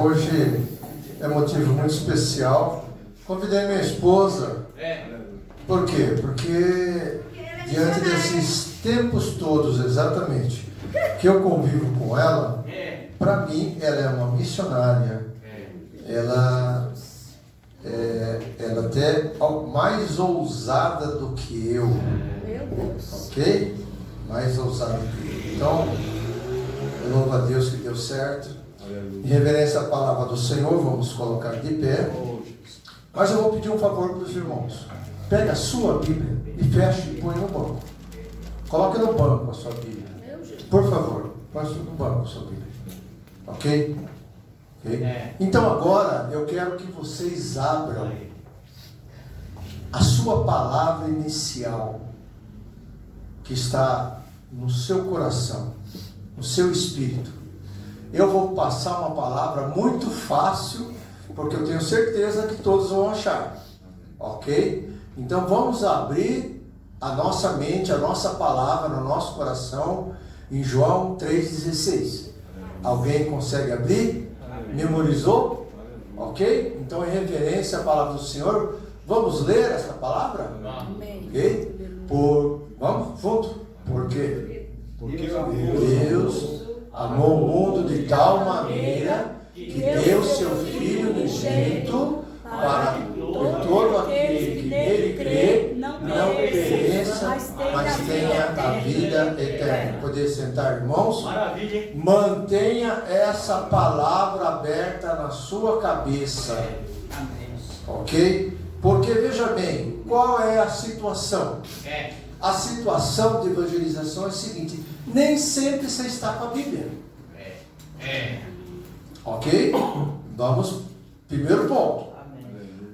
Hoje é motivo muito especial. Convidei minha esposa. Por quê? Porque diante desses tempos todos, exatamente, que eu convivo com ela, para mim ela é uma missionária. Ela até mais ousada do que eu. Meu Deus. Ok? Mais ousada do que eu. Então, eu louvo a Deus que deu certo. Em reverência à palavra do Senhor, vamos colocar de pé. Mas eu vou pedir um favor para os irmãos. Pega a sua Bíblia e feche e põe no banco. Coloque no banco a sua Bíblia. Por favor, põe no banco a sua Bíblia. Ok? Então agora eu quero que vocês abram a sua palavra inicial, que está no seu coração, no seu espírito. Eu vou passar uma palavra muito fácil, porque eu tenho certeza que todos vão achar. Ok? Então vamos abrir a nossa mente, a nossa palavra no nosso coração, em João 3,16. Alguém consegue abrir? Memorizou? Ok? Então, em reverência à palavra do Senhor, vamos ler essa palavra? Amém. Ok? Vamos junto. Porque Deus amou o mundo de tal maneira que deu seu Filho unigênito para que todo aquele que nele crê não pereça, mas tenha a vida eterna. Poder sentar, irmãos? Maravilha. Mantenha essa palavra aberta na sua cabeça. Ok? Porque veja bem, qual é a situação? A situação de evangelização é a seguinte: nem sempre você está com a Bíblia. Ok? Vamos, primeiro ponto.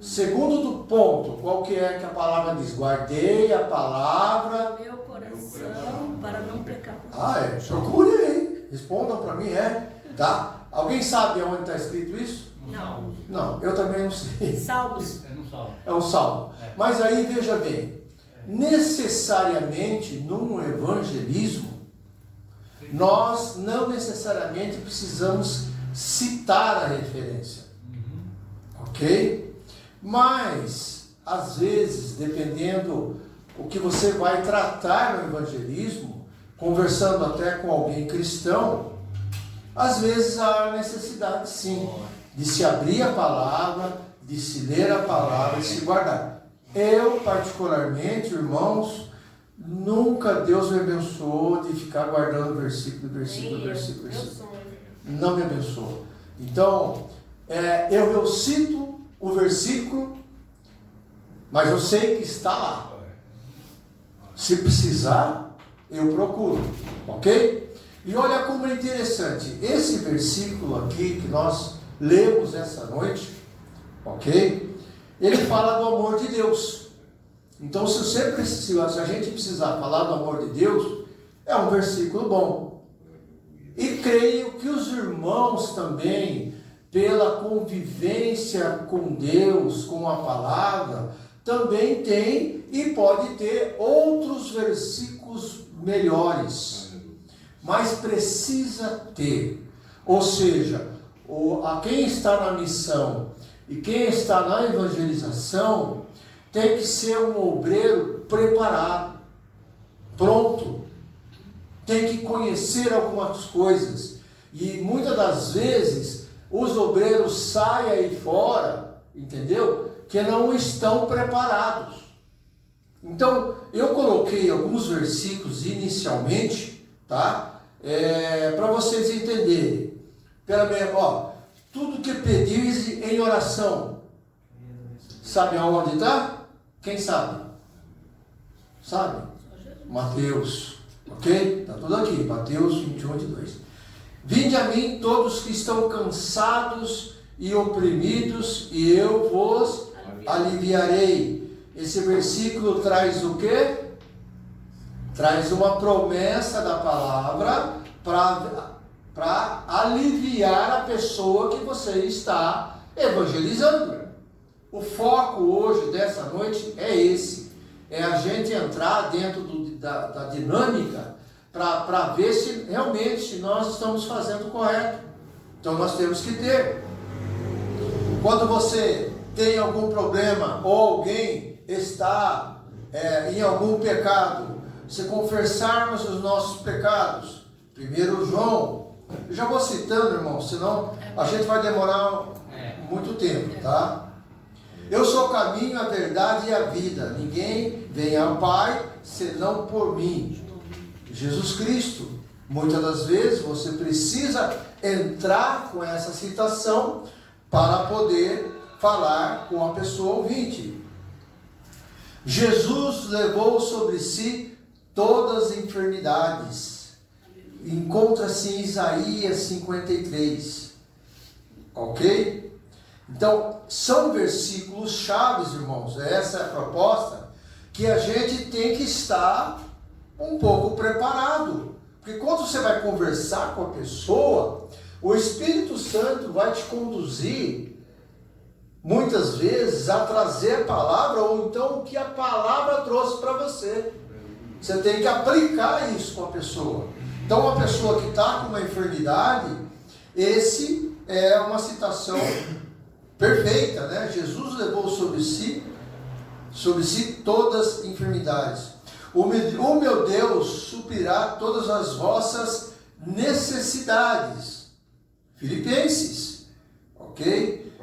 Segundo ponto, qual que é que a palavra diz? Guardei a palavra Meu coração para não pecar. Procure aí. Respondam para mim, tá? Alguém sabe onde está escrito isso? Não, eu também não sei. Salmos. É um salmo. Mas aí veja bem, necessariamente num evangelismo, nós não necessariamente precisamos citar a referência. Ok? Mas, às vezes, dependendo o que você vai tratar no evangelismo, conversando até com alguém cristão, às vezes há necessidade sim, de se abrir a palavra, de se ler a palavra e se guardar. Eu, particularmente, irmãos, nunca Deus me abençoou de ficar guardando versículo. Não me abençoou. Então, eu cito o versículo, mas eu sei que está lá. Se precisar, eu procuro. Ok? E olha como é interessante. Esse versículo aqui que nós lemos essa noite, ok? Ele fala do amor de Deus. Então, se a gente precisar falar do amor de Deus, é um versículo bom. E creio que os irmãos também, pela convivência com Deus, com a palavra, também tem e pode ter outros versículos melhores. Mas precisa ter. Ou seja, a quem está na missão e quem está na evangelização tem que ser um obreiro preparado, pronto. Tem que conhecer algumas coisas. E muitas das vezes os obreiros saem aí fora, entendeu? Que não estão preparados. Então, eu coloquei alguns versículos inicialmente, tá? Para vocês entenderem. Tudo que pedis em oração. Sabe aonde está? Quem sabe? Sabe? Mateus. Ok? Está tudo aqui. Mateus 21, 22. Vinde a mim todos que estão cansados e oprimidos, e eu vos aliviarei. Esse versículo traz o quê? Traz uma promessa da palavra para aliviar a pessoa que você está evangelizando. O foco hoje, dessa noite, é esse. É a gente entrar dentro da dinâmica para ver se realmente nós estamos fazendo correto. Então nós temos que ter. Quando você tem algum problema ou alguém está em algum pecado, se confessarmos os nossos pecados, 1 João, eu já vou citando, irmão, senão a gente vai demorar muito tempo, tá? Eu sou o caminho, a verdade e a vida. Ninguém vem ao Pai senão por mim. Jesus Cristo. Muitas das vezes você precisa entrar com essa citação para poder falar com a pessoa ouvinte. Jesus levou sobre si todas as enfermidades. Encontra-se em Isaías 53. Ok? Então, são versículos chaves, irmãos. Essa é a proposta, que a gente tem que estar um pouco preparado. Porque quando você vai conversar com a pessoa, o Espírito Santo vai te conduzir, muitas vezes, a trazer a palavra, ou então o que a palavra trouxe para você. Você tem que aplicar isso com a pessoa. Então, uma pessoa que está com uma enfermidade, esse é uma citação perfeita, né? Jesus levou sobre si todas as enfermidades. O meu Deus suprirá todas as vossas necessidades. Filipenses, ok?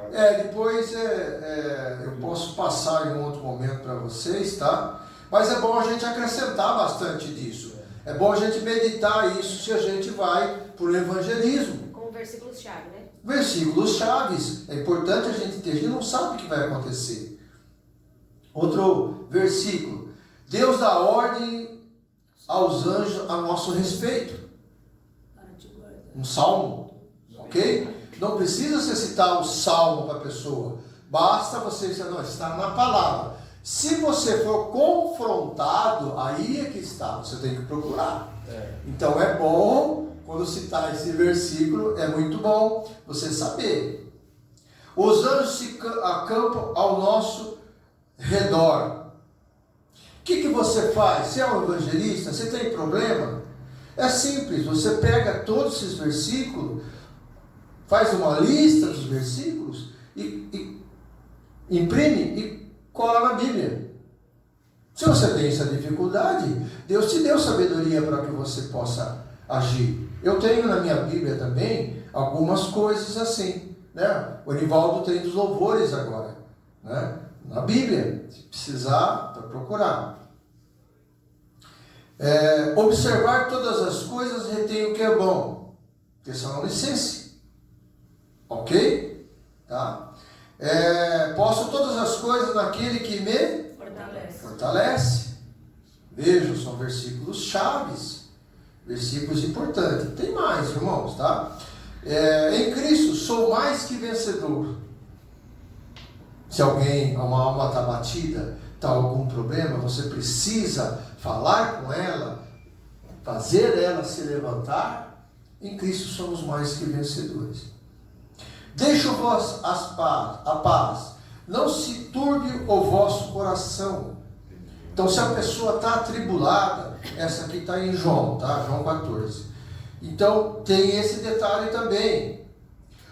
Depois eu posso passar em um outro momento para vocês, tá? Mas é bom a gente acrescentar bastante disso. É bom a gente meditar isso se a gente vai para o evangelismo. Com versículos-chave, né? Versículos chaves. É importante a gente ter. A gente não sabe o que vai acontecer. Outro versículo. Deus dá ordem aos anjos a nosso respeito. Um salmo. Ok? Não precisa você citar o salmo para a pessoa. Basta você dizer, não, está na palavra. Se você for confrontado, aí é que está. Você tem que procurar. Então é bom, quando citar esse versículo, é muito bom você saber. Os anjos se acampam ao nosso redor. O que você faz? Você é um evangelista? Você tem problema? É simples, você pega todos esses versículos, faz uma lista dos versículos e imprime e cola na Bíblia. Se você tem essa dificuldade, Deus te deu sabedoria para que você possa agir. Eu tenho na minha Bíblia também algumas coisas assim, né? O Anivaldo tem dos louvores agora, né? Na Bíblia, se precisar, para procurar. Observar todas as coisas, retém o que é bom. Tessalonicenses. Ok? Tá? Posso todas as coisas naquele que me fortalece. Vejam, são versículos chaves. Versículos importantes. Tem mais, irmãos, tá? Em Cristo sou mais que vencedor. Se alguém, uma alma está batida, está algum problema, você precisa falar com ela, fazer ela se levantar. Em Cristo somos mais que vencedores. Deixo-vos a paz, não se turbe o vosso coração. Então, se a pessoa está atribulada, essa aqui está em João, tá? João 14. Então, tem esse detalhe também.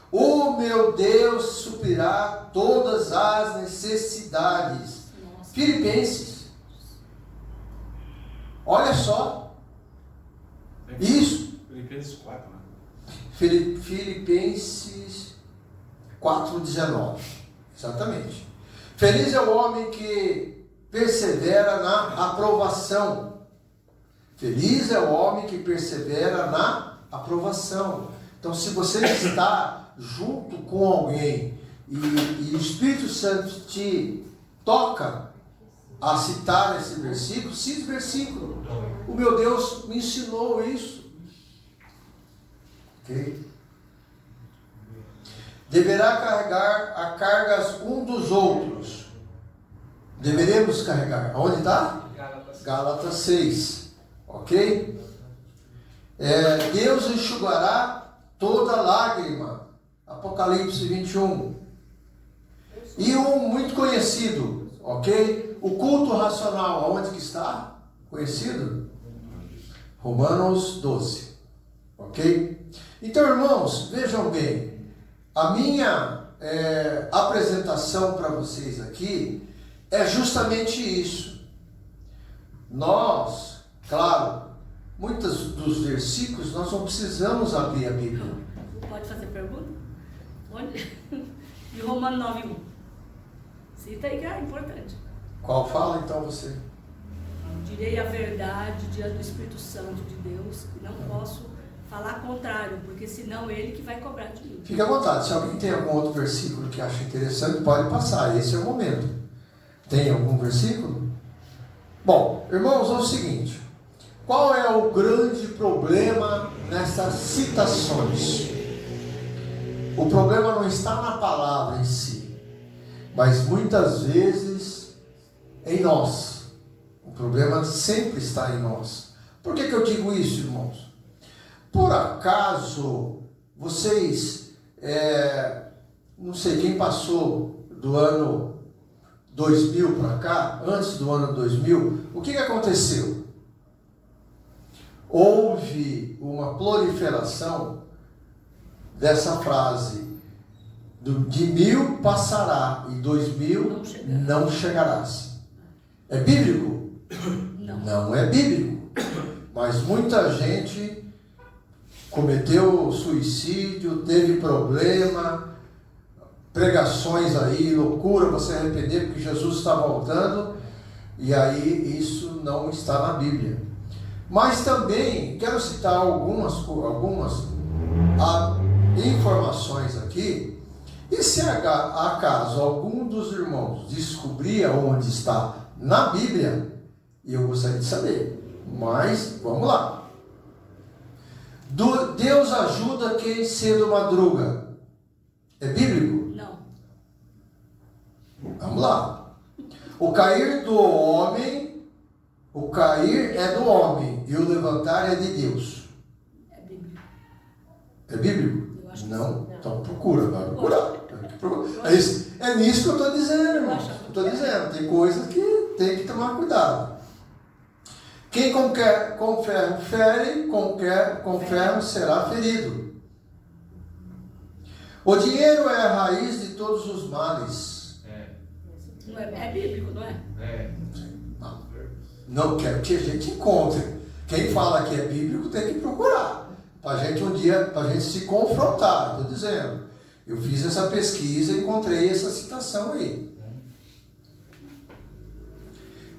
O meu Deus suprirá todas as necessidades. Filipenses. Olha só. Isso. Filipenses 4, né? Filipenses 4:19. Exatamente. Feliz é o homem que persevera na aprovação. Feliz é o homem que persevera na aprovação. Então, se você está junto com alguém e o Espírito Santo te toca a citar esse versículo, cite o versículo. O meu Deus me ensinou isso. Ok? Deverá carregar a cargas um dos outros. Deveremos carregar. Aonde está? Gálatas 6. Ok? Deus enxugará toda lágrima. Apocalipse 21. E um muito conhecido, ok? O culto racional, aonde que está? Conhecido? Romanos 12. Ok? Então, irmãos, vejam bem, a minha apresentação para vocês aqui é justamente isso. Nós, claro, muitos dos versículos nós não precisamos abrir a Bíblia. Pode fazer pergunta? Onde? De Romanos 9:1. Cita aí que é importante. Qual fala então você? Direi a verdade diante do Espírito Santo de Deus, e não posso falar contrário, porque senão ele que vai cobrar de mim. Fique à vontade, se alguém tem algum outro versículo que acha interessante, pode passar, esse é o momento. Tem algum versículo? Bom, irmãos, é o seguinte, qual é o grande problema nessas citações? O problema não está na palavra em si, mas muitas vezes em nós. O problema sempre está em nós. Por que eu digo isso, irmãos? Por acaso, vocês, não sei quem passou do ano 2000 para cá, antes do ano 2000, o que aconteceu? Houve uma proliferação dessa frase, de 1000 passará e 2000 não chegarás. É bíblico? Não é bíblico. Mas muita gente cometeu suicídio, teve problema, pregações aí, loucura para se arrepender porque Jesus está voltando, e aí isso não está na Bíblia. Mas também quero citar algumas informações aqui, e se acaso algum dos irmãos descobrir onde está na Bíblia, eu gostaria de saber, mas vamos lá. Deus ajuda quem cedo madruga. É bíblico? Não. Vamos lá. O cair é do homem e o levantar é de Deus. É bíblico. É bíblico? Eu acho que Não? sim. Então procura, vai procurar. É nisso que eu estou dizendo, irmão. Estou dizendo, tem coisas que tem que tomar cuidado. Quem com ferro fere, com ferro será ferido. O dinheiro é a raiz de todos os males. Não é bíblico, não é? Não quero que a gente encontre. Quem fala que é bíblico tem que procurar. Para a gente um dia, para a gente se confrontar. Estou dizendo. Eu fiz essa pesquisa e encontrei essa citação aí.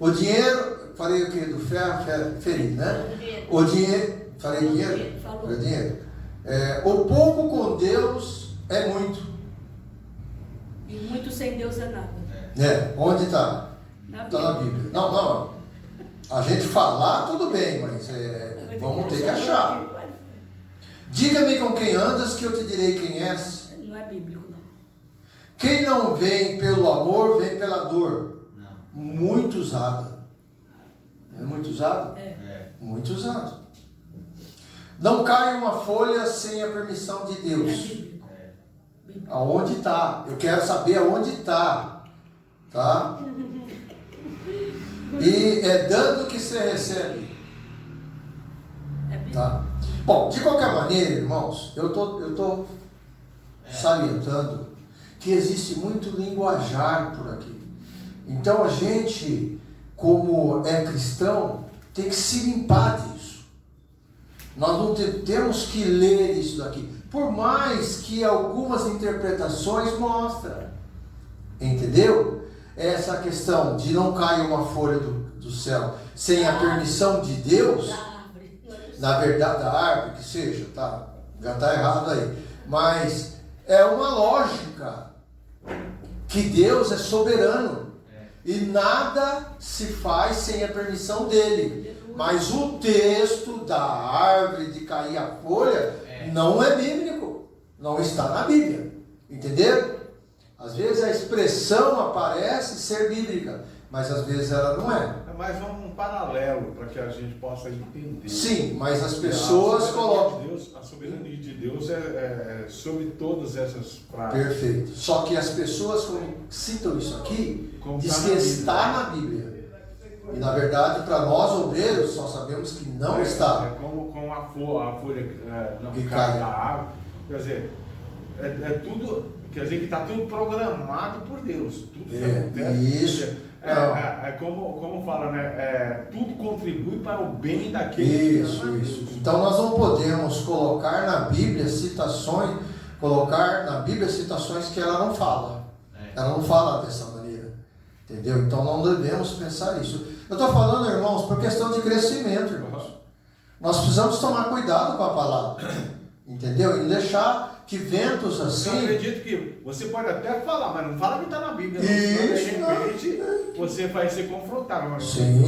O dinheiro, falei o que? Do ferro ferido, né? O dinheiro, falei dinheiro? Falei dinheiro. O pouco com Deus é muito. E muito sem Deus é nada. Onde está? Está na Bíblia. Não. A gente falar, tudo bem, mas vamos ter que achar. Diga-me com quem andas, que eu te direi quem és. Não é bíblico, não. Quem não vem pelo amor, vem pela dor. Não. Muito usada. É muito usado? Muito usado. Não cai uma folha sem a permissão de Deus. É bíblico. Aonde está? Eu quero saber aonde está. Tá? E é dando que você recebe. Tá? Bom, de qualquer maneira, irmãos, eu tô salientando que existe muito linguajar por aqui. Então a gente, como é cristão, tem que se limpar disso. Nós não temos que ler isso daqui, por mais que algumas interpretações mostram. Entendeu? Essa questão de não cair uma folha do céu sem a permissão de Deus, na verdade, da árvore, que seja, tá? Já está errado aí. Mas é uma lógica que Deus é soberano e nada se faz sem a permissão dele. Mas o texto da árvore de cair a folha não é bíblico, não está na Bíblia. Entenderam? Às vezes a expressão aparece ser bíblica, mas às vezes ela não é. É mais um paralelo para que a gente possa entender. Sim, mas as pessoas colocam. A soberania de Deus é sobre todas essas frases. Perfeito. Só que as pessoas, quando citam isso aqui, diz que está na Bíblia. E na verdade, para nós obreiros, só sabemos que não está. É como a folha não Que cai cai. da árvore. Quer dizer, é tudo, quer dizer que está tudo programado por Deus. Tudo que acontece. Isso. Como fala, né? Tudo contribui para o bem daquele que ama Isso. Deus. Então nós não podemos colocar na Bíblia citações que ela não fala. Ela não fala dessa maneira. Entendeu? Então não devemos pensar isso. Eu estou falando, irmãos, por questão de crescimento, irmãos. Nós precisamos tomar cuidado com a palavra. Entendeu? E deixar que ventos assim... Eu acredito que você pode até falar, mas não fala que está na Bíblia. Isso, de repente, você vai ser confrontado. Mas Sim.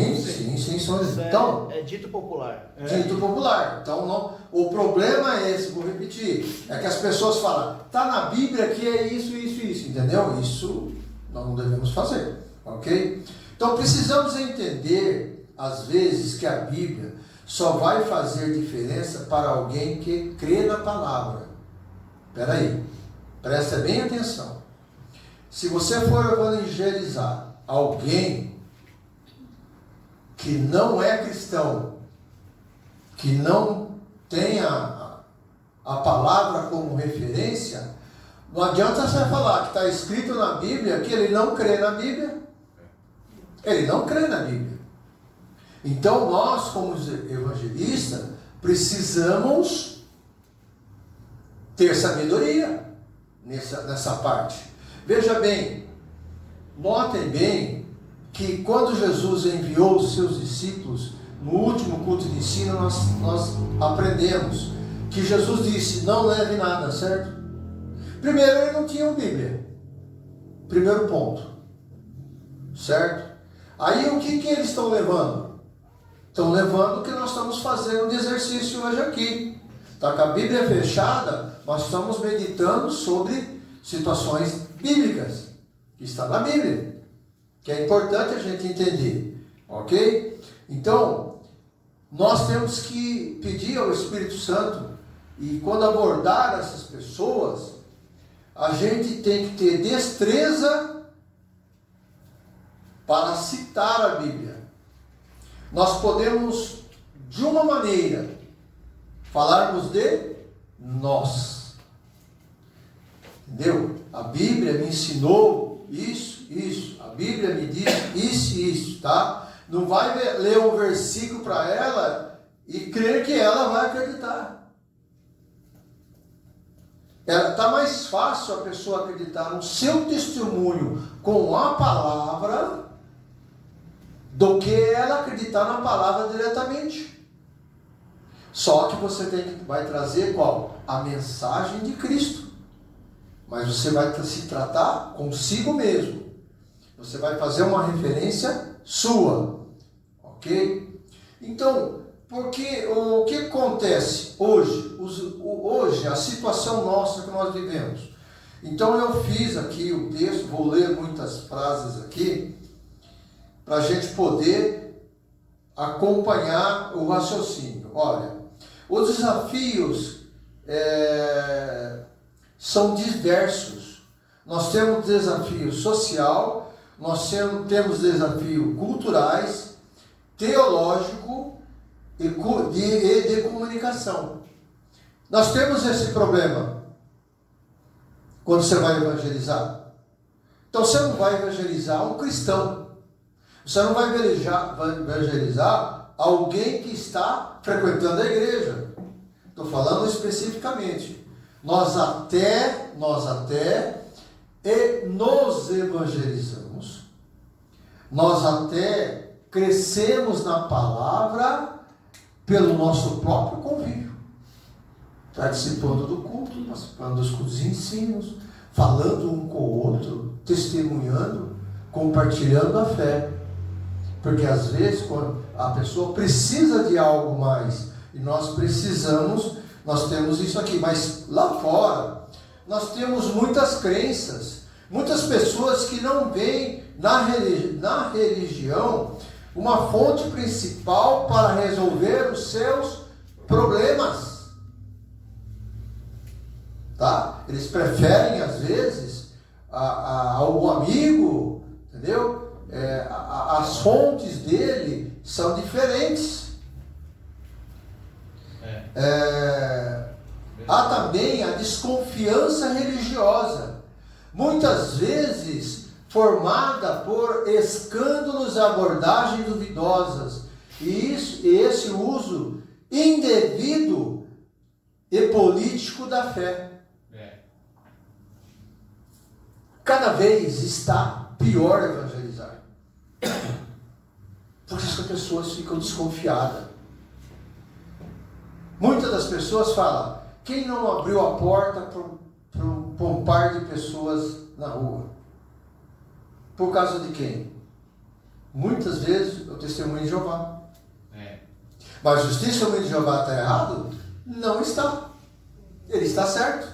Então, é dito popular. Dito popular. Então, não, o problema é esse, vou repetir, é que as pessoas falam, está na Bíblia que é isso, entendeu? Isso nós não devemos fazer, ok? Então, precisamos entender, às vezes, que a Bíblia só vai fazer diferença para alguém que crê na palavra. Espera aí, presta bem atenção. Se você for evangelizar alguém que não é cristão, que não tem a palavra como referência, não adianta você falar que está escrito na Bíblia que ele não crê na Bíblia. Ele não crê na Bíblia. Então nós, como evangelistas, precisamos ter sabedoria nessa parte. Veja bem, notem bem que quando Jesus enviou os seus discípulos no último culto de ensino, nós aprendemos que Jesus disse, não leve nada, certo? Primeiro, ele não tinha Bíblia. Primeiro ponto. Certo? Aí o que eles estão levando? Estão levando o que nós estamos fazendo de exercício hoje aqui. Está com a Bíblia fechada, nós estamos meditando sobre situações bíblicas, que está na Bíblia, que é importante a gente entender, ok? Então, nós temos que pedir ao Espírito Santo, e quando abordar essas pessoas, a gente tem que ter destreza para citar a Bíblia. Nós podemos, de uma maneira, falarmos de nós. Entendeu? A Bíblia me ensinou isso. A Bíblia me diz isso, tá? Não vai ler um versículo para ela e crer que ela vai acreditar. Está mais fácil a pessoa acreditar no seu testemunho com a palavra do que ela acreditar na palavra diretamente. Só que você vai trazer qual? A mensagem de Cristo. Mas você vai se tratar consigo mesmo. Você vai fazer uma referência sua. Ok? Então, porque o que acontece hoje? Hoje, a situação nossa que nós vivemos. Então eu fiz aqui o texto, vou ler muitas frases aqui, para a gente poder acompanhar o raciocínio. Olha, os desafios são diversos. Nós temos desafio social, nós temos desafio culturais, teológico e de comunicação. Nós temos esse problema quando você vai evangelizar. Então você não vai evangelizar um cristão. Você não vai evangelizar alguém que está frequentando a igreja. Estou falando especificamente. Nós até nos evangelizamos. Nós até crescemos na palavra pelo nosso próprio convívio. Participando do culto, participando dos cultos de ensinos, falando um com o outro, testemunhando, compartilhando a fé. Porque às vezes quando a pessoa precisa de algo mais, e nós temos isso aqui, mas lá fora nós temos muitas crenças, muitas pessoas que não veem na religião uma fonte principal para resolver os seus problemas. Tá? Eles preferem às vezes algum amigo, entendeu? as fontes dele são diferentes. Há também a desconfiança religiosa, muitas vezes formada por escândalos e abordagens duvidosas, e esse uso indevido e político da fé. Cada vez está pior evangelizar. Por isso que as pessoas ficam desconfiadas. Muitas das pessoas falam: quem não abriu a porta para um par de pessoas na rua? Por causa de quem? Muitas vezes o testemunho de Jeová. Mas o testemunho de Jeová está errado? Não está. Ele está certo.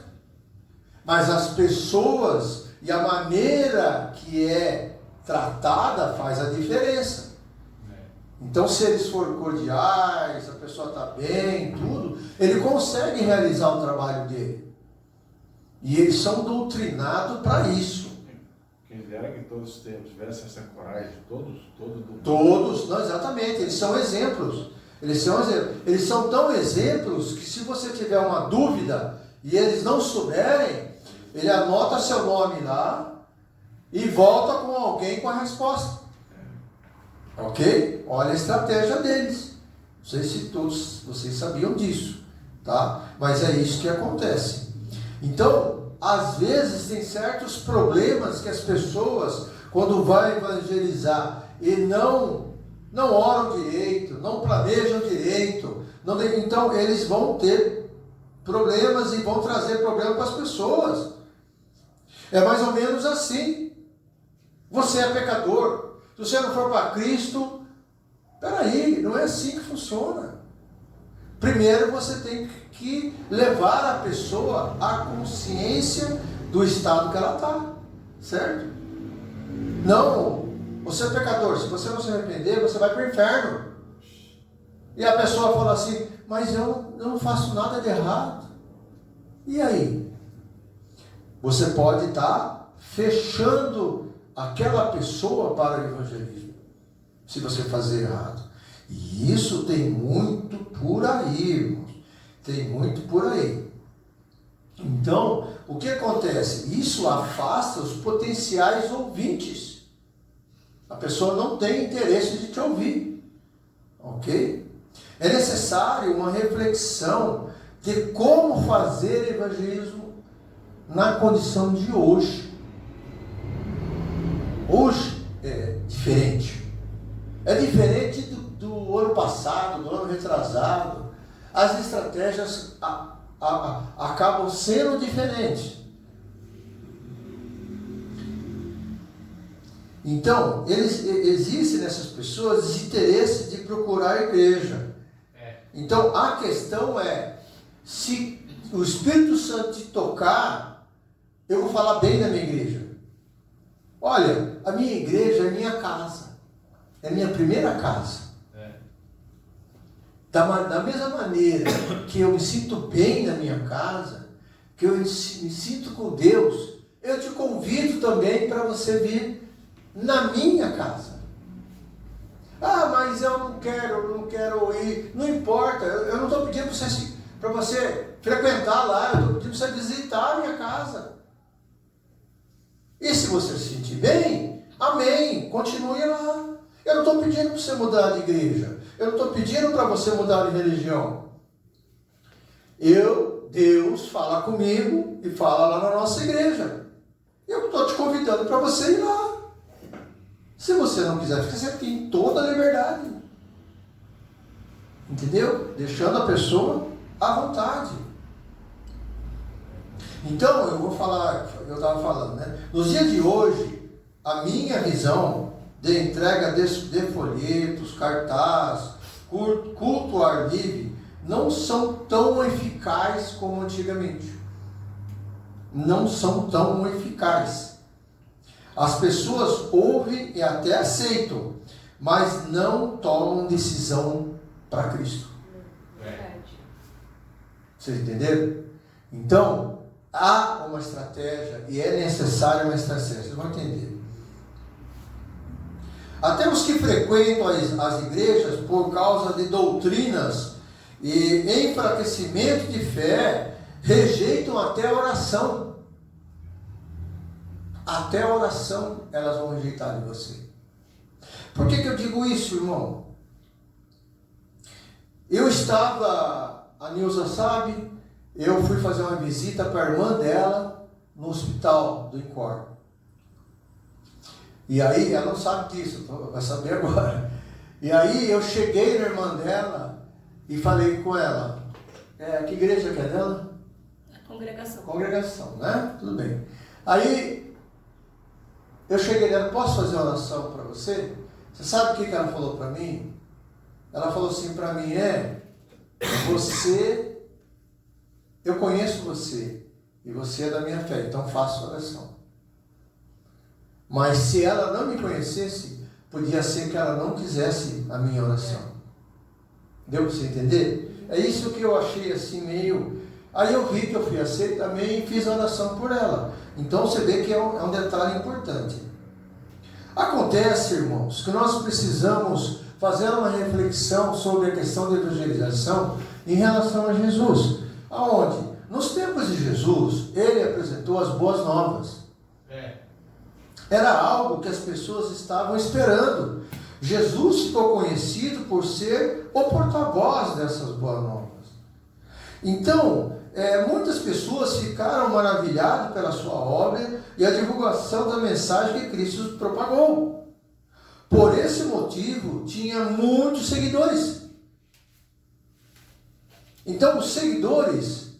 Mas as pessoas e a maneira que é tratada faz a diferença. Então, se eles forem cordiais, a pessoa está bem, tudo, ele consegue realizar o trabalho dele. E eles são doutrinados para isso. Quem dera que todos tivessem essa coragem, Todos, não, exatamente, eles são exemplos. Eles são tão exemplos que, se você tiver uma dúvida e eles não souberem, ele anota seu nome lá e volta com alguém com a resposta. Ok? Olha a estratégia deles. Não sei se todos vocês sabiam disso, tá? Mas é isso que acontece. Então, às vezes tem certos problemas que as pessoas, quando vão evangelizar e não oram direito, não planejam direito, então eles vão ter problemas e vão trazer problemas para as pessoas. É mais ou menos assim. Você é pecador. Se você não for para Cristo, peraí, não é assim que funciona. Primeiro você tem que levar a pessoa à consciência do estado que ela está, certo? Não, você é pecador, se você não se arrepender, você vai para o inferno. E a pessoa fala assim: mas eu não faço nada de errado. E aí? Você pode estar fechando aquela pessoa para o evangelismo, se você fazer errado. E isso tem muito por aí, irmãos. Tem muito por aí. Então, o que acontece? Isso afasta os potenciais ouvintes. A pessoa não tem interesse de te ouvir. Ok? É necessário uma reflexão de como fazer evangelismo na condição de hoje. Hoje é diferente. É diferente do ano passado, do ano retrasado. As estratégias acabam sendo diferentes. Então, existe nessas pessoas esse interesse de procurar a igreja. Então, a questão é, se o Espírito Santo te tocar, eu vou falar bem da minha igreja. Olha, a minha igreja é minha casa. É minha primeira casa. Da mesma maneira que eu me sinto bem na minha casa, que eu me sinto com Deus, eu te convido também para você vir na minha casa. Ah, mas eu não quero ir. Não importa, eu não estou pedindo para você frequentar lá, eu estou pedindo para você visitar a minha casa. E se você se sentir bem, amém, continue lá. Eu não estou pedindo para você mudar de igreja. Eu não estou pedindo para você mudar de religião. Deus fala comigo e fala lá na nossa igreja. Eu estou te convidando para você ir lá. Se você não quiser, você tem toda a liberdade. Entendeu? Deixando a pessoa à vontade. Então, eu vou falar, eu estava falando, né? Nos dias de hoje, a minha visão de entrega de folhetos, cartaz, culto ao ar livre, não são tão eficazes como antigamente. Não são tão eficazes. As pessoas ouvem e até aceitam, mas não tomam decisão para Cristo. Vocês entenderam? Então, há uma estratégia e é necessária uma estratégia. Vocês vão entender. Até os que frequentam as igrejas por causa de doutrinas e enfraquecimento de fé, rejeitam até a oração. Até a oração elas vão rejeitar de você. Por que eu digo isso, irmão? Eu estava, a Nilza sabe, eu fui fazer uma visita para a irmã dela no hospital do Incor. E aí, ela não sabe disso, vai saber agora. E aí eu cheguei na irmã dela e falei com ela, que igreja que é dela? Congregação. Congregação, né? Tudo bem. Aí eu cheguei nela, posso fazer uma oração para você? Você sabe o que ela falou para mim? Ela falou assim para mim, eu conheço você, e você é da minha fé, então faça oração. Mas se ela não me conhecesse, podia ser que ela não quisesse a minha oração. Deu para você entender? É isso que eu achei assim meio... Aí eu vi que eu fui aceito também e fiz a oração por ela. Então você vê que é um detalhe importante. Acontece, irmãos, que nós precisamos fazer uma reflexão sobre a questão da evangelização em relação a Jesus. Aonde? Nos tempos de Jesus, ele apresentou as boas novas. Era algo que as pessoas estavam esperando. Jesus ficou conhecido por ser o porta-voz dessas boas novas. Então, muitas pessoas ficaram maravilhadas pela sua obra e a divulgação da mensagem que Cristo propagou. Por esse motivo, tinha muitos seguidores. Então, os seguidores,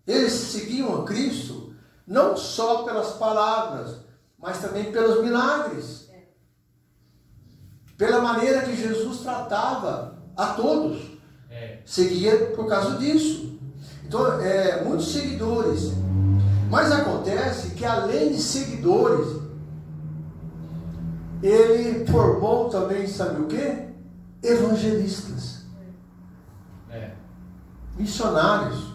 eles seguiam a Cristo não só pelas palavras, mas também pelos milagres. Pela maneira que Jesus tratava a todos. Seguia por causa disso. Então, muitos seguidores. Mas acontece que além de seguidores, ele formou também, sabe o quê? Evangelistas. Missionários.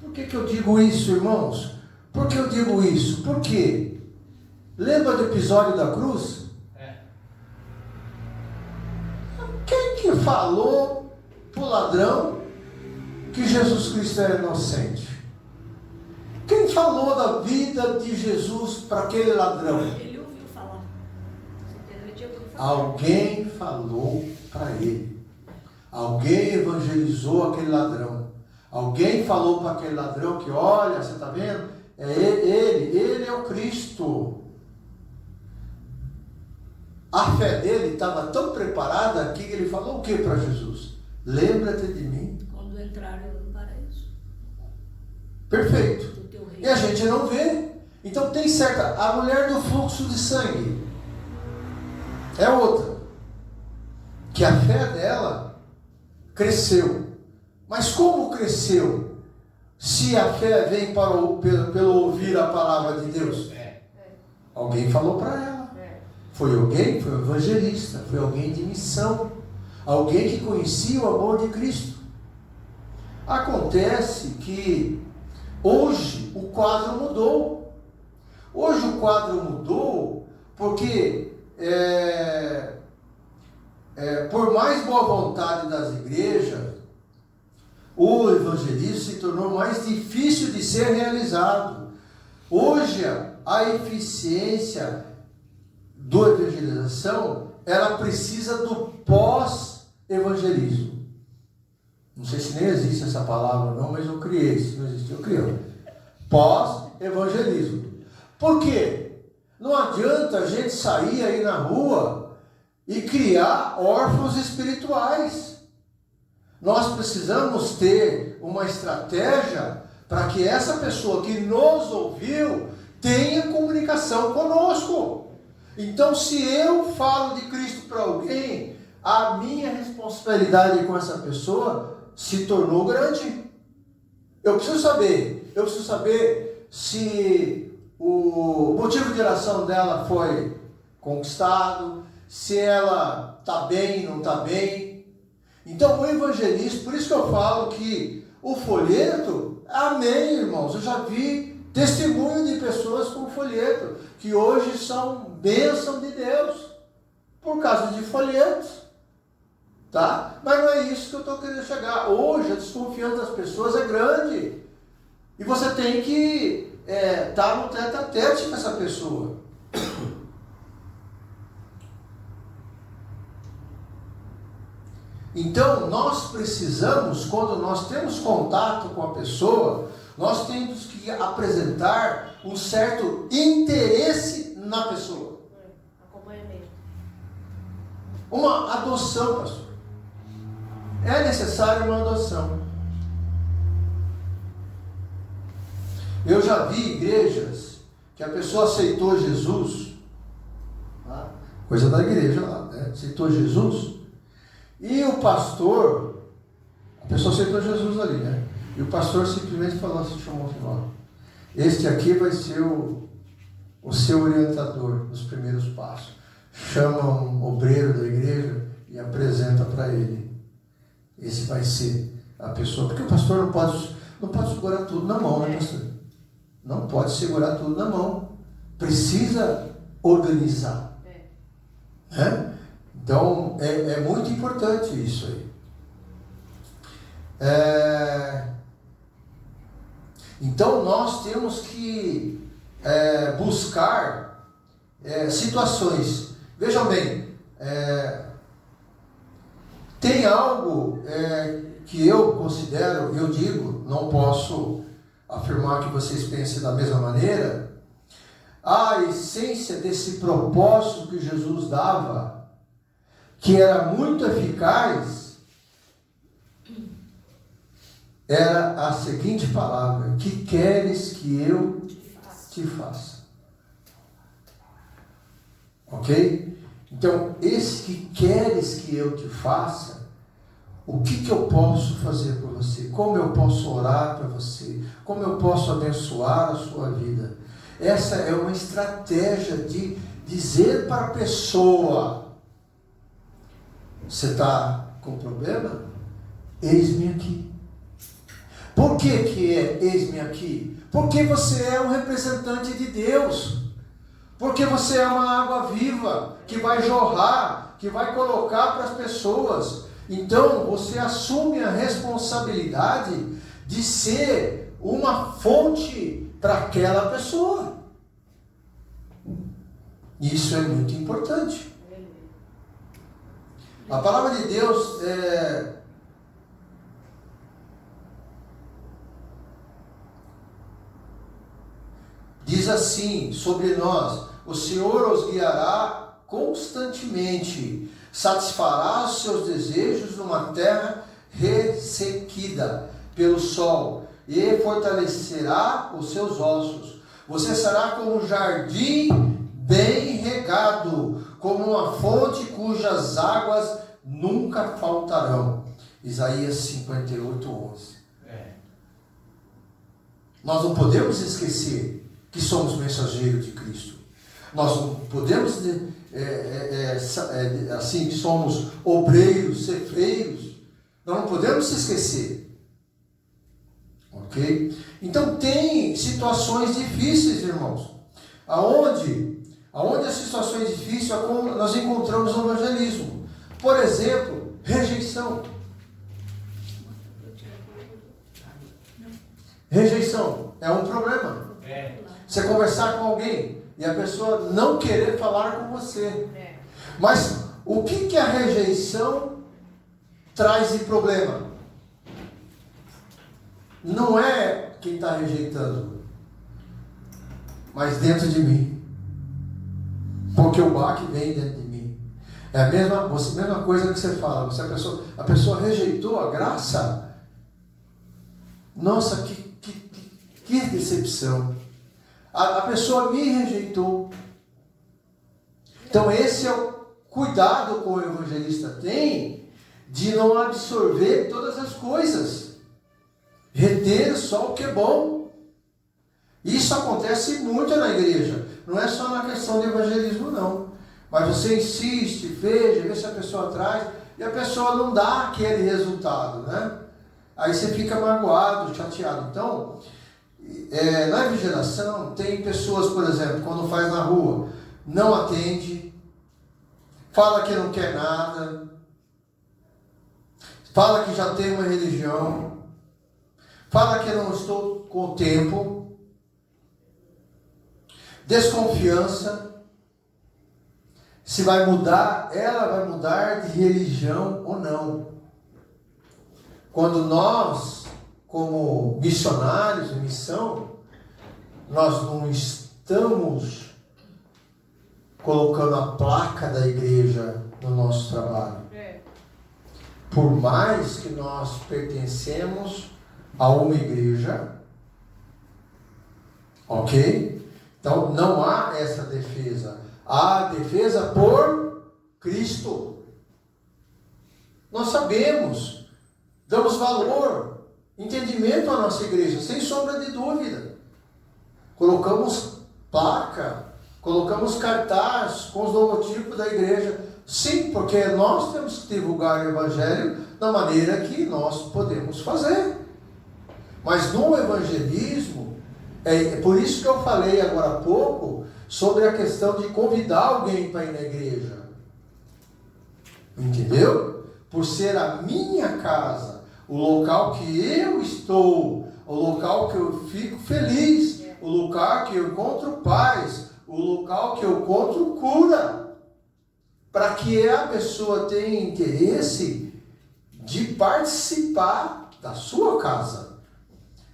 Por que eu digo isso, irmãos? Por que eu digo isso? Porque lembra do episódio da cruz? Quem que falou para o ladrão que Jesus Cristo era inocente? Quem falou da vida de Jesus para aquele ladrão? Ele ouviu falar. Alguém falou para ele. Alguém evangelizou aquele ladrão. Alguém falou para aquele ladrão que, olha, você está vendo? Ele é o Cristo. A fé dele estava tão preparada que ele falou o que para Jesus? Lembra-te de mim. Quando entraram no paraíso. Perfeito. E a gente não vê. Então tem certa... A mulher do fluxo de sangue é outra. Que a fé dela cresceu. Mas como cresceu? Se a fé vem pelo ouvir a palavra de Deus. Alguém falou para ela. Foi alguém, foi um evangelista, foi alguém de missão, alguém que conhecia o amor de Cristo. Acontece que hoje o quadro mudou. Hoje o quadro mudou porque, por mais boa vontade das igrejas, o evangelismo se tornou mais difícil de ser realizado. Hoje a eficiência da evangelização, ela precisa do pós-evangelismo. Não sei se nem existe essa palavra não, mas eu criei. Se não existe, eu criei. Pós-evangelismo. Por quê? Não adianta a gente sair aí na rua e criar órfãos espirituais. Nós precisamos ter uma estratégia para que essa pessoa que nos ouviu tenha comunicação conosco. Então, se eu falo de Cristo para alguém, a minha responsabilidade com essa pessoa se tornou grande. Eu preciso saber se o motivo de oração dela foi conquistado, se ela está bem, não está bem. Então, o evangelismo, por isso que eu falo que o folheto, amém, irmãos, eu já vi testemunho de pessoas com folheto, que hoje são bênção de Deus. por causa de folhetos. Tá? Mas não é isso que eu estou querendo chegar. Hoje a desconfiança das pessoas é grande. E você tem que estar no tete-a-tete com essa pessoa. Então, nós precisamos, quando nós temos contato com a pessoa, nós temos que apresentar um certo interesse na pessoa. Acompanhamento. Uma adoção, pastor. É necessário uma adoção. Eu já vi igrejas que a pessoa aceitou Jesus, tá? Coisa da igreja lá, né? Aceitou Jesus, e o pastor, a pessoa aceitou Jesus ali, né? E o pastor simplesmente falou assim, chamou assim, ó, este aqui vai ser o seu orientador nos primeiros passos. Chama um obreiro da igreja e apresenta para ele. Esse vai ser a pessoa, porque o pastor não pode segurar tudo na mão, né, pastor? Não pode segurar tudo na mão. Precisa organizar. Né? Então, é muito importante isso aí. Então, nós temos que buscar situações. Vejam bem, tem algo que eu considero, eu digo, não posso afirmar que vocês pensem da mesma maneira. A essência desse propósito que Jesus dava, que era muito eficaz, era a seguinte palavra: que queres que eu te faça? Ok? Então, esse que queres que eu te faça, o que eu posso fazer por você? Como eu posso orar para você? Como eu posso abençoar a sua vida? Essa é uma estratégia de dizer para a pessoa: você está com problema? Eis-me aqui. Por que é eis-me aqui? Porque você é um representante de Deus. Porque você é uma água viva que vai jorrar, que vai colocar para as pessoas. Então você assume a responsabilidade de ser uma fonte para aquela pessoa. Isso é muito importante. A palavra de Deus diz assim sobre nós: o Senhor os guiará constantemente, satisfará os seus desejos numa terra ressequida pelo sol e fortalecerá os seus ossos. Você será como um jardim bem regado, como uma fonte cujas águas nunca faltarão. Isaías 58:11. Nós não podemos esquecer que somos mensageiros de Cristo. Nós não podemos assim, que somos obreiros, cefeiros. Nós não podemos se esquecer. Ok? Então tem situações difíceis, irmãos. Aonde as situações difíceis nós encontramos no evangelismo. Por exemplo, rejeição. Rejeição é um problema. Você conversar com alguém e a pessoa não querer falar com você. Mas o que a rejeição traz de problema? Não é quem está rejeitando, mas dentro de mim. Porque o baque vem dentro de mim. É a mesma coisa que você fala. A pessoa rejeitou a graça. Nossa, que decepção. A pessoa me rejeitou. Então esse é o cuidado que o evangelista tem, de não absorver todas as coisas, reter só o que é bom. Isso acontece muito na igreja, não é só na questão de evangelismo não, mas você insiste, vê se a pessoa traz, e a pessoa não dá aquele resultado, né? Aí você fica magoado, chateado. Então, na evangelização tem pessoas, por exemplo, quando faz na rua, não atende, fala que não quer nada, fala que já tem uma religião, fala que não estou com o tempo, desconfiança, se vai mudar, ela vai mudar de religião ou não. Quando nós, como missionários em missão, nós não estamos colocando a placa da igreja no nosso trabalho. Por mais que nós pertencemos a uma igreja, ok? Então não há essa defesa. Há defesa por Cristo. Nós sabemos, damos valor, entendimento à nossa igreja, sem sombra de dúvida. Colocamos placa, colocamos cartaz com os logotipos da igreja. Sim, porque nós temos que divulgar o evangelho da maneira que nós podemos fazer. Mas no evangelismo, é por isso que eu falei agora há pouco sobre a questão de convidar alguém para ir na igreja. Entendeu? Por ser a minha casa, o local que eu estou, o local que eu fico feliz, o local que eu encontro paz, o local que eu encontro cura. Para que a pessoa tenha interesse de participar da sua casa,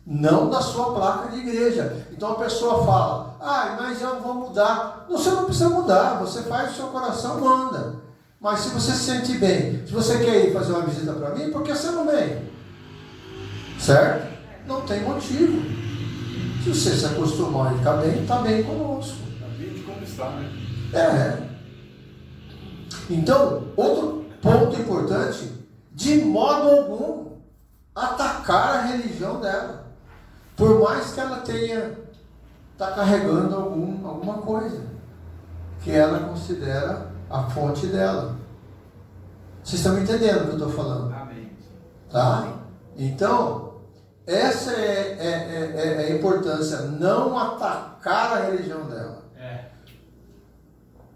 não da sua placa de igreja. Então a pessoa fala, mas eu vou mudar. Você não precisa mudar, você faz o seu coração, manda. Mas se você se sente bem, se você quer ir fazer uma visita para mim, por que você não vem? Certo? Não tem motivo. Se você se acostumar e ficar bem, está bem conosco. Está bem de como está, né? Então, outro ponto importante, de modo algum, atacar a religião dela. Por mais que ela está carregando alguma coisa que ela considera a fonte dela. Vocês estão entendendo o que eu estou falando? Amém. Tá? Então, essa é a importância, não atacar a religião dela.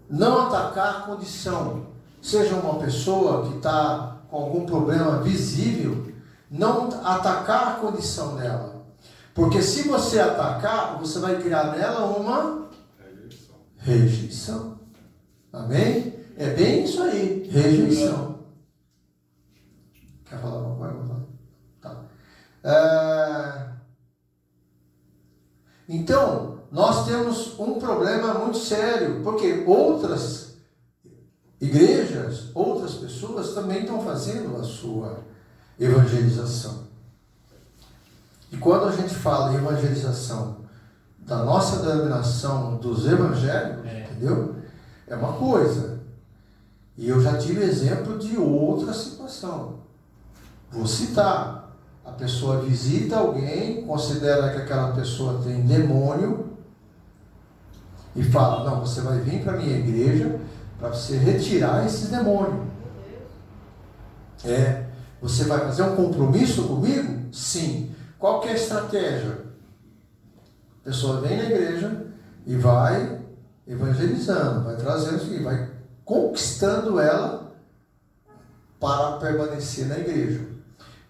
Não atacar a condição. Seja uma pessoa que está com algum problema visível, não atacar a condição dela. Porque se você atacar, você vai criar nela uma rejeição. Amém? É bem isso aí, rejeição. Quer falar alguma coisa? Tá. Então, nós temos um problema muito sério, porque outras igrejas, outras pessoas também estão fazendo a sua evangelização. E quando a gente fala em evangelização da nossa denominação dos evangélicos, entendeu? É uma coisa. E eu já tive exemplo de outra situação. Vou citar. A pessoa visita alguém, considera que aquela pessoa tem demônio e fala, não, você vai vir para a minha igreja para você retirar esse demônio. Você vai fazer um compromisso comigo? Sim. Qual que é a estratégia? A pessoa vem na igreja e vai evangelizando, vai trazendo isso e vai conquistando ela para permanecer na igreja.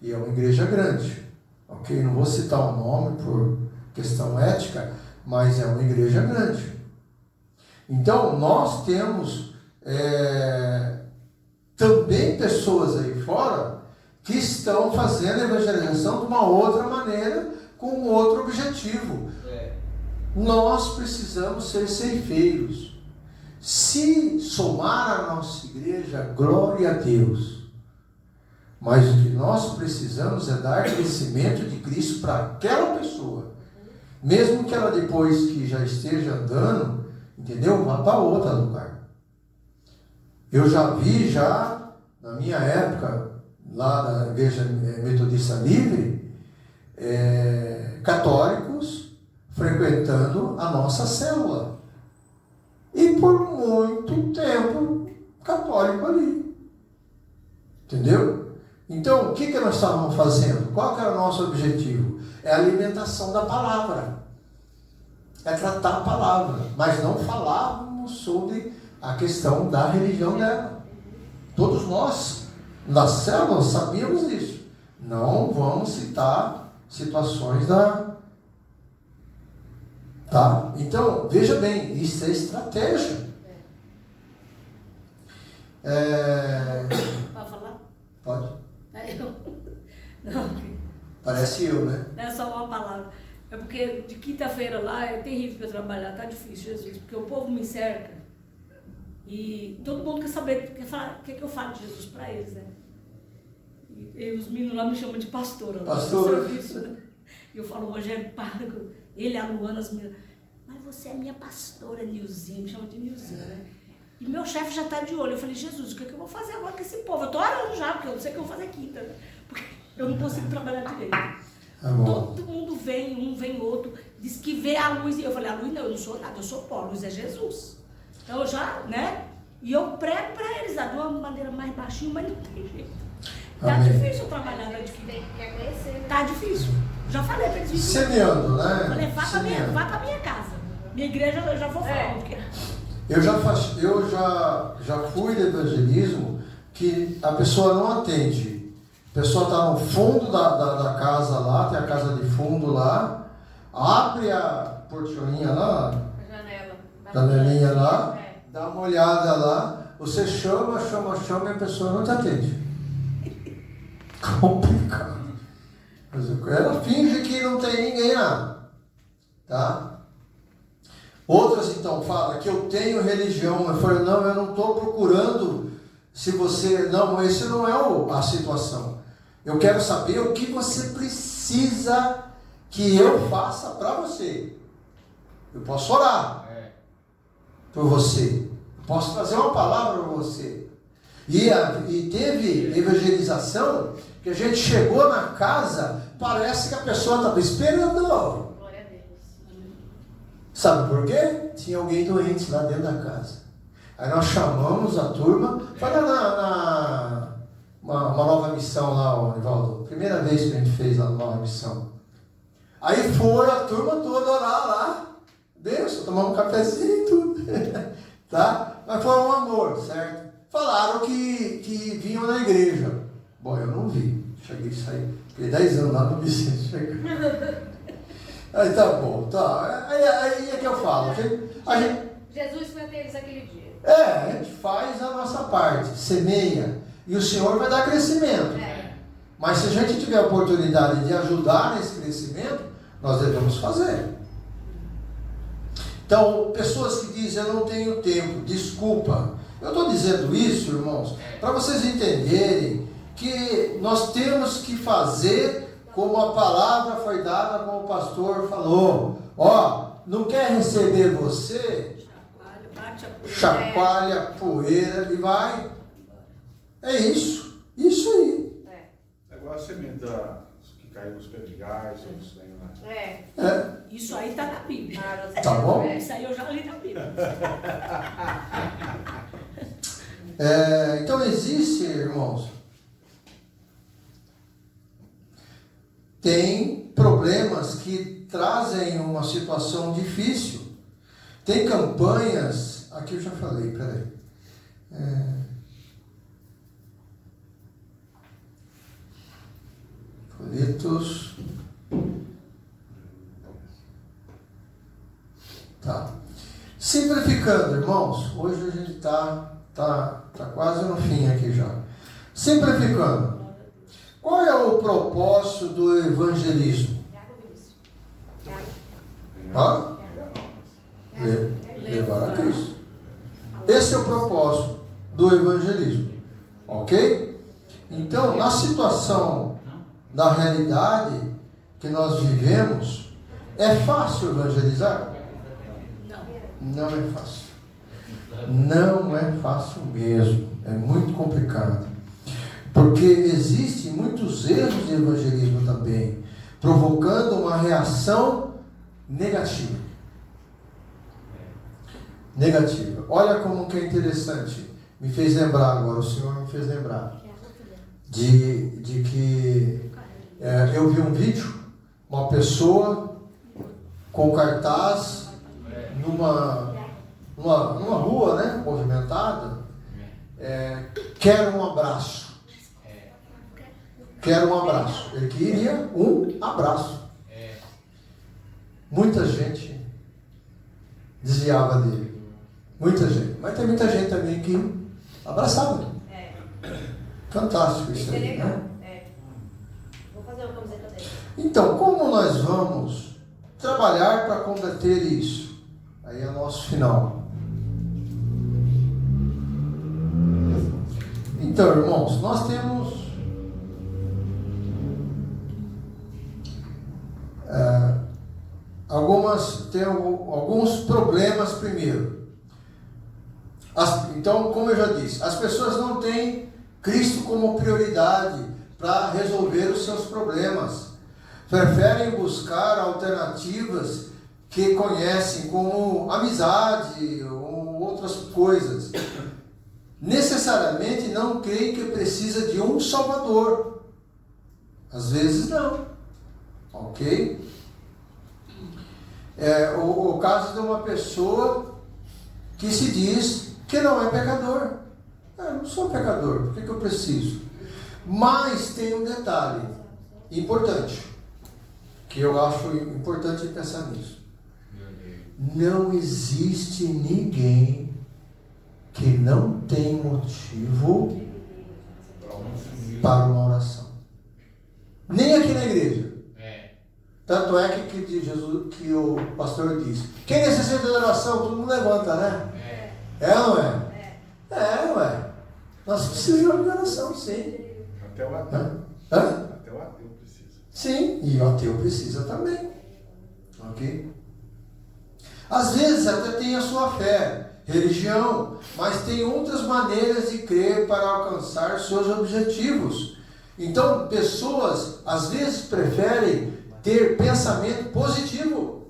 E é uma igreja grande, ok? Não vou citar o nome por questão ética, mas é uma igreja grande. Então, nós temos também pessoas aí fora que estão fazendo a evangelização de uma outra maneira, com outro objetivo. Nós precisamos ser ceifeiros. Se somar a nossa igreja, glória a Deus. Mas o que nós precisamos é dar crescimento de Cristo para aquela pessoa. Mesmo que ela depois que já esteja andando, entendeu? Vá para outro lugar. Eu já vi, na minha época, lá na Igreja Metodista Livre, católicos frequentando a nossa célula. E por muito tempo, católico ali. Entendeu? Então, o que nós estávamos fazendo? Qual que era o nosso objetivo? É a alimentação da palavra. É tratar a palavra. Mas não falávamos sobre a questão da religião dela. Todos nós, nas células, sabíamos isso. Não vamos citar situações da... Tá? Então, veja bem, isso é estratégia. Pode falar? Pode. Não, Parece eu, né? não é só uma palavra. É porque de quinta-feira lá é terrível para trabalhar, tá difícil, Jesus, porque o povo me cerca e todo mundo quer saber, quer falar, o que eu falo de Jesus para eles, né? E os meninos lá me chamam de pastora. Pastora. Lá no serviço, né? E eu falo, Rogério, para, ele, a Luana, as meninas, mas você é minha pastora, Nilzinha, me chama de Nilzinha, né? E meu chefe já está de olho. Eu falei, Jesus, o que eu vou fazer agora com esse povo? Eu estou orando já, porque eu não sei o que eu vou fazer quinta, né? Porque eu não consigo trabalhar direito. Todo mundo vem, um vem outro, diz que vê a luz. E eu falei, a luz não, eu não sou nada, eu sou pó, a luz é Jesus. Então eu já, né? E eu prego para eles, de uma maneira mais baixinha, mas não tem jeito. Tá Amém. Difícil trabalhar, tá difícil. Quer conhecer, né? Tá difícil. Já falei para eles. Semeando, né? Eu falei, vá para Semeando. minha casa. Minha igreja eu já vou falar. Porque... Eu já fui de evangelismo que a pessoa não atende. A pessoa está no fundo da casa lá, tem a casa de fundo lá, abre a portiolinha lá, A janela. janelinha lá, É. dá uma olhada lá, você chama e a pessoa não te atende. Complicado. Ela finge que não tem ninguém lá. Tá? Outras então falam que eu tenho religião. Eu falo, não, eu não estou procurando se você... Não, esse não é a situação. Eu quero saber o que você precisa que eu faça para você. Eu posso orar por você. Eu posso trazer uma palavra para você. E teve evangelização que a gente chegou na casa, parece que a pessoa estava esperando. Glória a Deus. Sabe por quê? Tinha alguém doente lá dentro da casa. Aí nós chamamos a turma, foi uma nova missão lá, Nivaldo. Primeira vez que a gente fez a nova missão. Aí foi a turma toda orar lá. Deus, tomar um cafezinho e tudo. Tá? Mas foi um amor, certo? Falaram que vinham na igreja. Bom, eu não vi. Cheguei a sair. Fiquei 10 anos lá no Vicente. Aí tá bom, tá. Aí é que eu falo. A gente, Jesus foi até eles aquele dia. a gente faz a nossa parte, semeia. E o Senhor vai dar crescimento. Mas se a gente tiver a oportunidade de ajudar nesse crescimento, nós devemos fazer. Então, pessoas que dizem, eu não tenho tempo, desculpa. Eu estou dizendo isso, irmãos, para vocês entenderem que nós temos que fazer como a palavra foi dada, como o pastor falou. Ó, não quer receber você? Chacoalha a poeira e vai. É isso. Isso aí. É igual a semente que caiu nos pedregais, isso aí, né? É. Isso aí está na Bíblia. Tá bom? Isso aí eu já li na Bíblia. Então existe, irmãos, tem problemas que trazem uma situação difícil. Tem campanhas, aqui eu já falei, peraí. Folhetos. Tá. Simplificando, irmãos, hoje a gente tá quase no fim aqui já. Simplificando, qual é o propósito do evangelismo? Hã? Levar a Cristo. Esse é o propósito do evangelismo. Ok? Então, na situação da realidade que nós vivemos, é fácil evangelizar? Não é fácil. Não é fácil mesmo. É muito complicado. Porque existem muitos erros de evangelismo também, provocando uma reação negativa. Negativa. Olha como que é interessante. Me fez lembrar agora, o Senhor me fez lembrar de que eu vi um vídeo, uma pessoa com cartaz numa rua, né? movimentada, quer um abraço. Quer um abraço. Ele queria um abraço. Muita gente desviava dele. Muita gente. Mas tem muita gente também que abraçava. Fantástico isso aí, né? Vou fazer uma camiseta dele. Então, como nós vamos trabalhar para combater isso? Aí é o nosso final. Então, irmãos, nós temos alguns problemas primeiro. Então, como eu já disse, as pessoas não têm Cristo como prioridade para resolver os seus problemas. Preferem buscar alternativas que conhecem, como amizade ou outras coisas. Necessariamente não creem que precisa de um Salvador. Às vezes não. Ok? O caso de uma pessoa que se diz que não é pecador. Eu não sou pecador, por que eu preciso? Mas tem um detalhe importante, que eu acho importante pensar nisso. Não existe ninguém que não tem motivo para uma oração. Nem aqui na igreja. Tanto é que Jesus, que o pastor disse: quem necessita de oração? Todo mundo levanta, né? É ou não é? Ué. Nós precisamos de oração, sim. Até o ateu. Até o ateu precisa. Sim, e o ateu precisa também. Ok? Às vezes até tem a sua fé, religião, mas tem outras maneiras de crer para alcançar seus objetivos. Então, pessoas às vezes preferem ter pensamento positivo.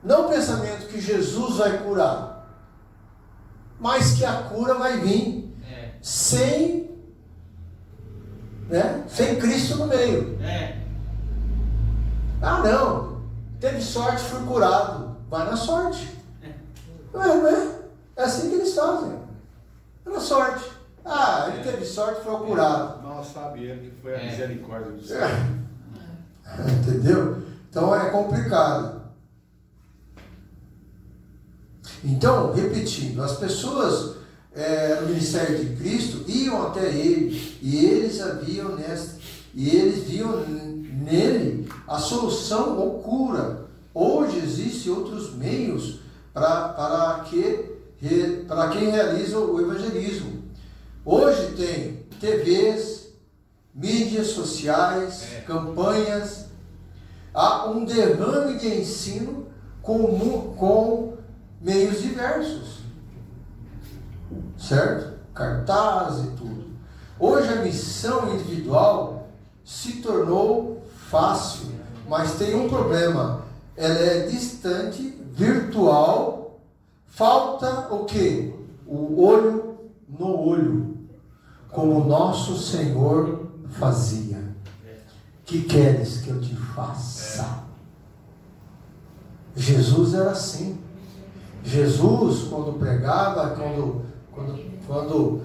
Não pensamento que Jesus vai curar, mas que a cura vai vir sem Cristo no meio. Ah, não, teve sorte, fui curado. Vai na sorte. Não é? É assim que eles fazem. É na sorte. Ah, ele teve sorte, foi curado. Mal sabe ele que foi a misericórdia do Senhor. Entendeu? Então é complicado. Então, repetindo, as pessoas no ministério de Cristo iam até ele e eles viam nele a solução ou cura. Hoje existem outros meios para quem realiza o evangelismo. Hoje tem TVs, mídias sociais, campanhas, há um derrame de ensino com meios diversos, certo? Cartaz e tudo. Hoje a missão individual se tornou fácil, mas tem um problema: ela é distante, virtual, falta o quê? O olho no olho, como nosso Senhor fazia. Que queres que eu te faça? Jesus era assim. Jesus, quando pregava, quando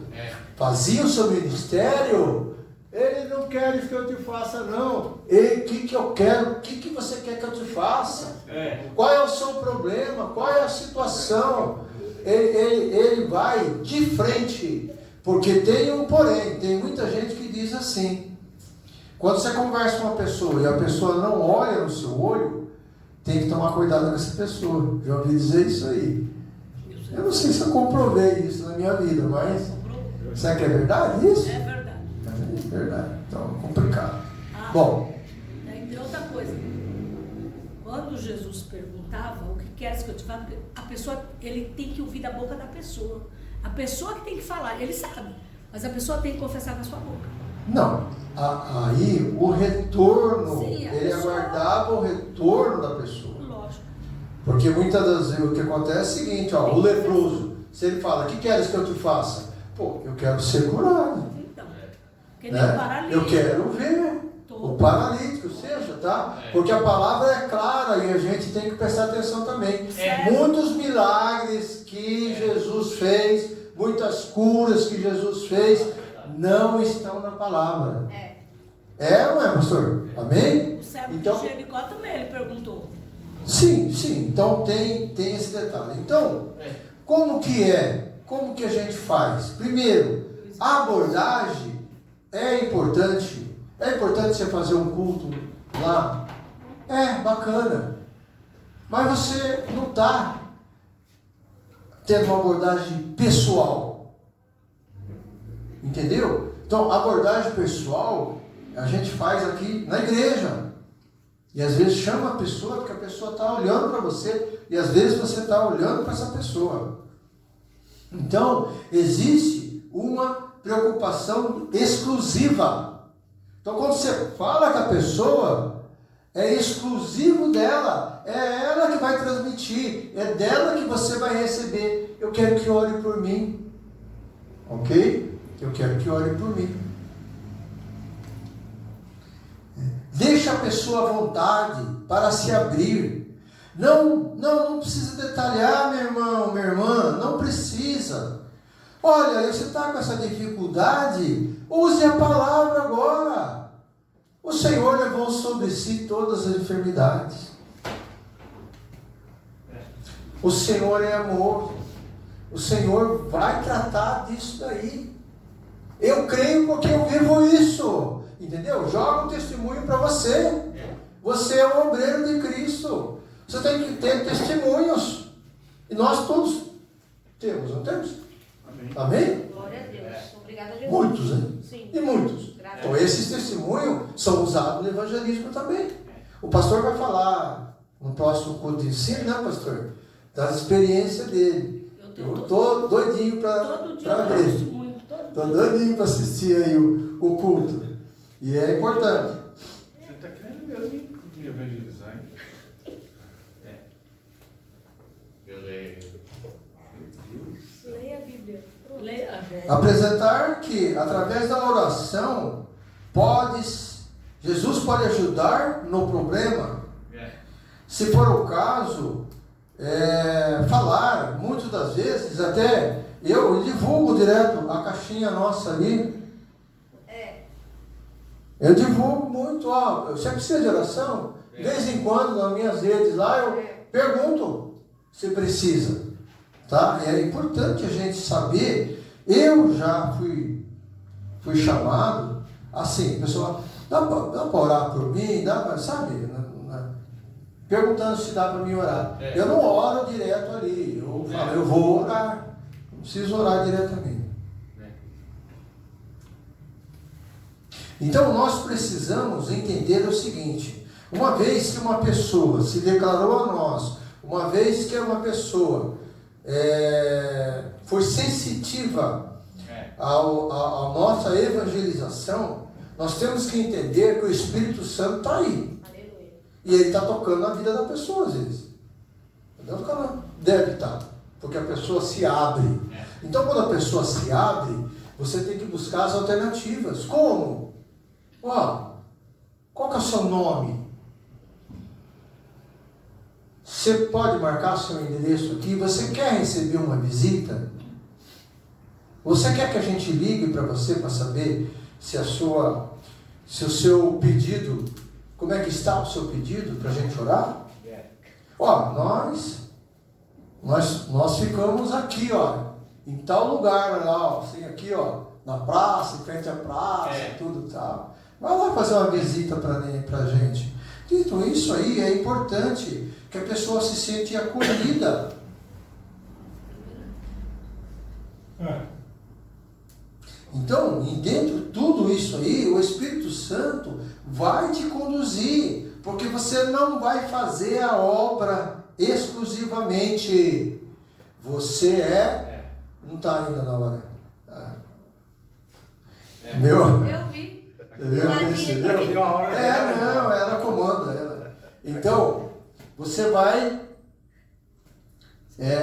fazia o seu ministério, ele não quer que eu te faça, não. O que eu quero? O que você quer que eu te faça? Qual é o seu problema? Qual é a situação? Ele vai de frente, porque tem um porém. Tem muita gente que diz assim: quando você conversa com uma pessoa e a pessoa não olha no seu olho, tem que tomar cuidado com essa pessoa. Já ouvi dizer isso aí. Eu não sei se eu comprovei isso na minha vida, mas será que é verdade isso? É verdade. É verdade. Então é complicado. Bom. Tem outra coisa. Quando Jesus perguntava o que queres que eu te faça, a pessoa, ele tem que ouvir da boca da pessoa. A pessoa que tem que falar, ele sabe, mas a pessoa tem que confessar com a sua boca. Não. Aí o retorno, sim, ele aguardava o retorno da pessoa. Lógico. Porque muitas das vezes o que acontece é o seguinte, o leproso, se ele fala: o que queres que eu te faça? Pô, eu quero ser curado. Então, Né? Eu quero ver o paralítico, seja tá? Porque a palavra é clara e a gente tem que prestar atenção também. Sério? Muitos milagres que Jesus fez, muitas curas que Jesus fez, não estão na palavra. É ou não é, pastor? Amém? O cego Então, de Jericó também, ele perguntou. sim. Então tem esse detalhe. Então, como que é? Como que a gente faz? Primeiro, a abordagem é importante. É importante você fazer um culto lá. É bacana. Mas você não está tendo uma abordagem pessoal. Entendeu? Então, a abordagem pessoal a gente faz aqui na igreja. E às vezes chama a pessoa porque a pessoa está olhando para você. E às vezes você está olhando para essa pessoa. Então, existe uma preocupação exclusiva. Então, quando você fala com a pessoa, é exclusivo dela. É ela que vai transmitir. É dela que você vai receber. Eu quero que ore por mim. Ok? Eu quero que ore por mim. Deixa a pessoa à vontade para se abrir. Não precisa detalhar, meu irmão, minha irmã. Não precisa. Olha, você está com essa dificuldade? Use a palavra agora. O Senhor levou sobre si todas as enfermidades. O Senhor é amor. O Senhor vai tratar disso daí. Eu creio porque eu vivo isso. Entendeu? Joga um testemunho para você. Você é um obreiro de Cristo. Você tem que ter testemunhos. E nós todos temos, não temos? Amém? Glória a Deus. Obrigada, Jesus. Muitos, né? Sim. E muitos. Então esses testemunhos são usados no evangelismo também. O pastor vai falar no próximo culto de ensino, né, pastor? Das experiências dele. Eu estou doidinho para ver. Estou doidinho para assistir aí o culto. E é importante. Você está querendo mesmo me evangelizar, hein? Eu leio. Leia a Bíblia. Leia. Apresentar que, através da oração, Jesus pode ajudar no problema. Se for o caso, falar, muitas das vezes, até eu divulgo direto a caixinha nossa ali. Eu divulgo muito, você precisa de oração? De vez em quando, nas minhas redes lá, eu pergunto se precisa. Tá? É importante a gente saber. Eu já fui chamado, assim, o pessoal, dá para orar por mim? Dá para, sabe? Perguntando se dá para mim orar. Eu não oro direto ali, eu falo, eu vou orar. Não preciso orar diretamente. Então nós precisamos entender o seguinte: uma vez que uma pessoa se declarou a nós, uma vez que uma pessoa foi sensitiva à nossa evangelização, nós temos que entender que o Espírito Santo está aí. Aleluia. E ele está tocando na vida da pessoa às vezes. Deve estar, porque a pessoa se abre. Então quando a pessoa se abre, você tem que buscar as alternativas. Como? Qual que é o seu nome? Você pode marcar seu endereço aqui. Você quer receber uma visita? Você quer que a gente ligue para você para saber se o seu pedido, como é que está o seu pedido para a gente orar? Nós ficamos aqui, em tal lugar lá, assim, aqui, na praça, em frente à praça, tudo tal. Vai lá fazer uma visita para a gente. Então, isso aí é importante, que a pessoa se sente acolhida. Então, dentro de tudo isso aí, o Espírito Santo vai te conduzir, porque você não vai fazer a obra exclusivamente. Você não está ainda na hora. Eu vi. Ela comanda ela. Então, você vai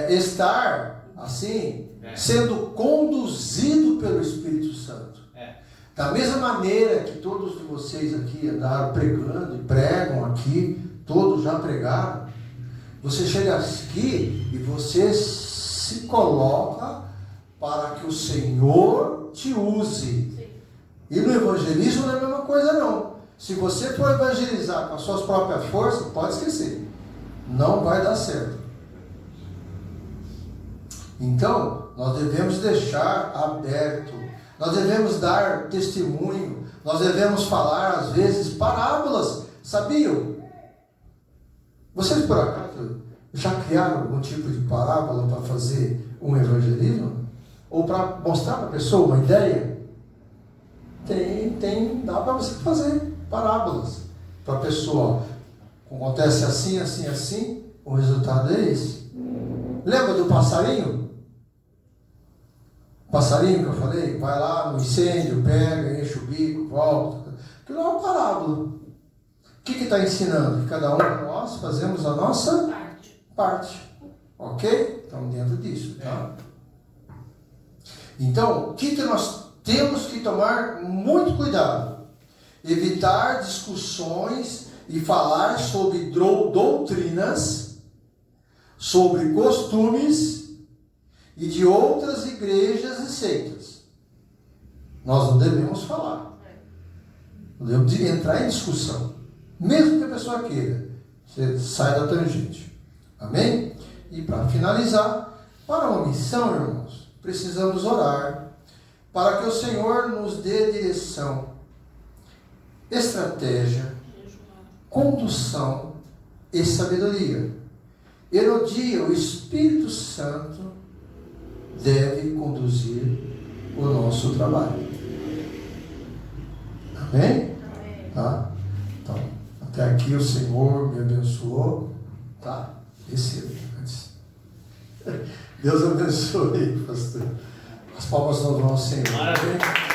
estar assim, sendo conduzido pelo Espírito Santo. Da mesma maneira que todos de vocês aqui andaram pregando e pregam aqui, todos já pregaram, você chega aqui e você se coloca para que o Senhor te use. Sim. E no evangelismo não é a mesma coisa não. Se você for evangelizar com as suas próprias forças, pode esquecer. Não vai dar certo. Então, nós devemos deixar aberto. Nós devemos dar testemunho. Nós devemos falar, às vezes, parábolas. Sabiam? Vocês, por acaso, já criaram algum tipo de parábola para fazer um evangelismo? Ou para mostrar para a pessoa uma ideia? Dá para você fazer parábolas para a pessoa. Acontece assim, assim, assim, o resultado é esse. Lembra do passarinho? O passarinho que eu falei, vai lá no incêndio, pega, enche o bico, volta. Aquilo é uma parábola. O que está ensinando? Que cada um de nós fazemos a nossa parte. Ok? Estamos dentro disso, tá? Então, o que nós temos que tomar muito cuidado? Evitar discussões e falar sobre doutrinas, sobre costumes e de outras igrejas e seitas. Nós não devemos falar. Não devemos entrar em discussão. Mesmo que a pessoa queira. Você sai da tangente. Amém? E para finalizar, para uma missão, irmãos, precisamos orar para que o Senhor nos dê direção, estratégia, condução e sabedoria. E no dia o Espírito Santo deve conduzir o nosso trabalho. Amém? Amém. Tá? Então, até aqui o Senhor me abençoou. Tá? Esse antes. Deus abençoe, pastor. As palmas não vão ao Senhor. Maravilha.